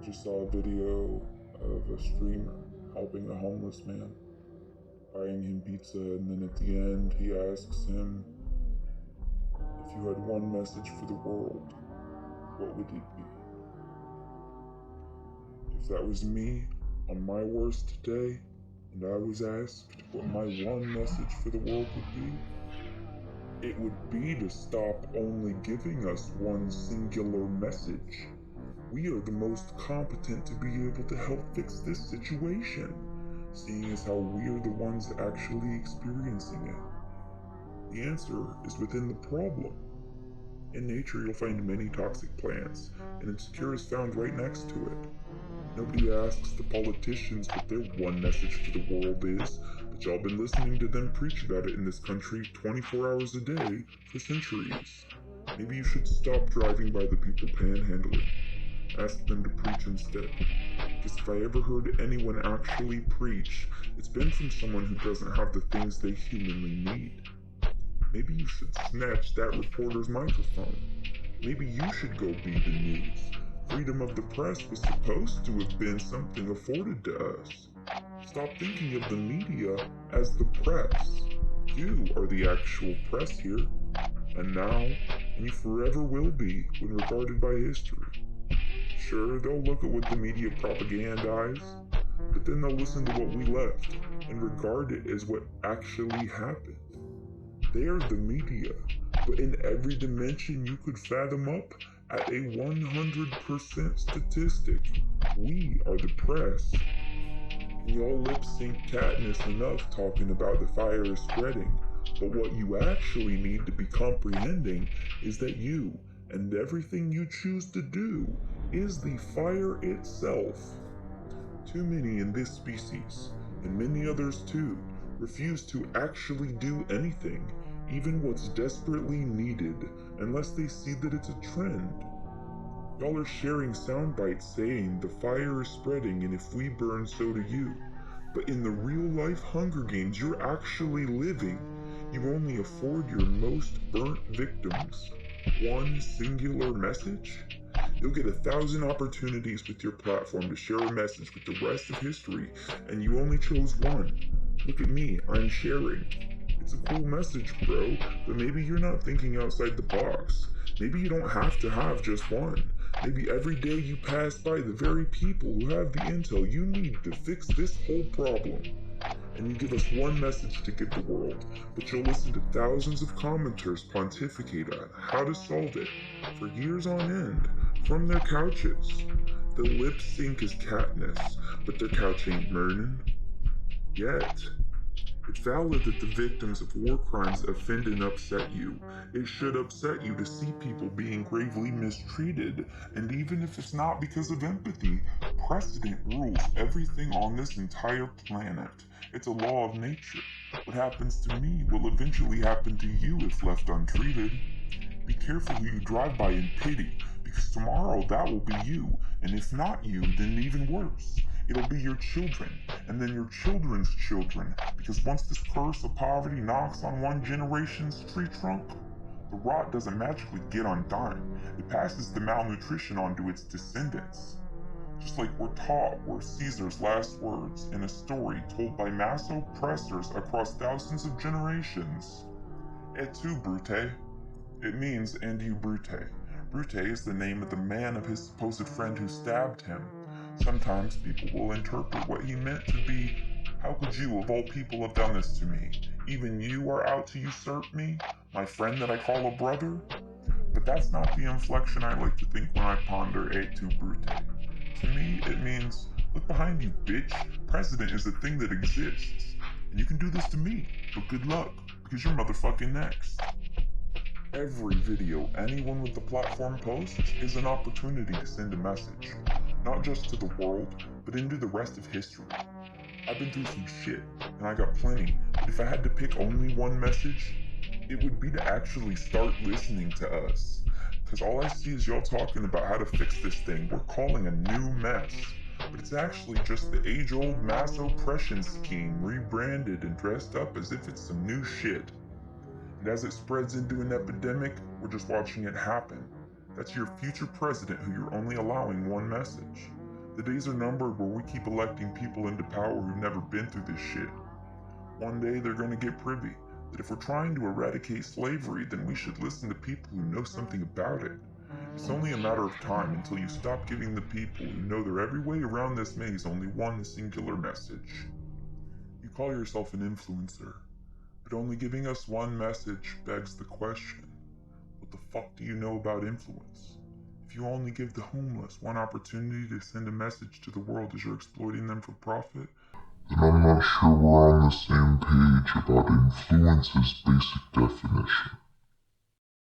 just saw a video of a streamer helping a homeless man, buying him pizza, and then at the end he asks him, if you had one message for the world, what would it be? If that was me on my worst day, and I was asked what my one message for the world would be, it would be to stop only giving us one singular message. We are the most competent to be able to help fix this situation, seeing as how we are the ones actually experiencing it. The answer is within the problem. In nature, you'll find many toxic plants, and its cure is found right next to it. Nobody asks the politicians what their one message for the world is, but y'all been listening to them preach about it in this country 24 hours a day for centuries. Maybe you should stop driving by the people panhandling. Ask them to preach instead. Because if I ever heard anyone actually preach, it's been from someone who doesn't have the things they humanly need. Maybe you should snatch that reporter's microphone. Maybe you should go be the news. Freedom of the press was supposed to have been something afforded to us. Stop thinking of the media as the press. You are the actual press here. And now, and you forever will be when regarded by history. Sure, they'll look at what the media propagandize, but then they'll listen to what we left and regard it as what actually happened. They are the media, but in every dimension you could fathom up at a 100% statistic, we are the press. And y'all lip sync Katniss enough talking about the fire is spreading, but what you actually need to be comprehending is that you and everything you choose to do is the fire itself. Too many in this species, and many others too, refuse to actually do anything, even what's desperately needed, unless they see that it's a trend. Y'all are sharing sound bites saying the fire is spreading and if we burn so do you. But in the real life Hunger Games you're actually living, you only afford your most burnt victims one singular message? You'll get 1,000 opportunities with your platform to share a message with the rest of history, and you only chose one. Look at me, I'm sharing. It's a cool message, bro, but maybe you're not thinking outside the box. Maybe you don't have to have just one. Maybe every day you pass by the very people who have the intel you need to fix this whole problem. And you give us one message to give the world, but you'll listen to thousands of commenters pontificate on how to solve it for years on end from their couches. The lip sync is Katniss, but their couch ain't burning. Yet. It's valid that the victims of war crimes offend and upset you. It should upset you to see people being gravely mistreated, and even if it's not because of empathy, precedent rules everything on this entire planet. It's a law of nature. What happens to me will eventually happen to you if left untreated. Be careful who you drive by in pity, because tomorrow that will be you, and if not you, then even worse. It'll be your children, and then your children's children, because once this curse of poverty knocks on one generation's tree trunk, the rot doesn't magically get undone. It passes the malnutrition on to its descendants. Just like we're taught were Caesar's last words in a story told by mass oppressors across thousands of generations. Et tu, Brute? It means, and you, Brute. Brute is the name of the man of his supposed friend who stabbed him. Sometimes people will interpret what he meant to be, how could you of all people have done this to me? Even you are out to usurp me? My friend that I call a brother? But that's not the inflection I like to think when I ponder et tu, Brute. To me, it means, look behind you, bitch. President is a thing that exists. And you can do this to me, but good luck, because you're motherfucking next. Every video anyone with the platform posts is an opportunity to send a message, not just to the world, but into the rest of history. I've been through some shit, and I got plenty, but if I had to pick only one message, it would be to actually start listening to us. Cause all I see is y'all talking about how to fix this thing we're calling a new mess, but it's actually just the age-old mass oppression scheme rebranded and dressed up as if it's some new shit. And as it spreads into an epidemic, we're just watching it happen. That's your future president who you're only allowing one message. The days are numbered where we keep electing people into power who've never been through this shit. One day they're going to get privy that if we're trying to eradicate slavery, then we should listen to people who know something about it. It's only a matter of time until you stop giving the people who know their every way around this maze only one singular message. You call yourself an influencer, but only giving us one message begs the question, what the fuck do you know about influence? If you only give the homeless one opportunity to send a message to the world as you're exploiting them for profit, then I'm not sure we're on the same page about influence's basic definition.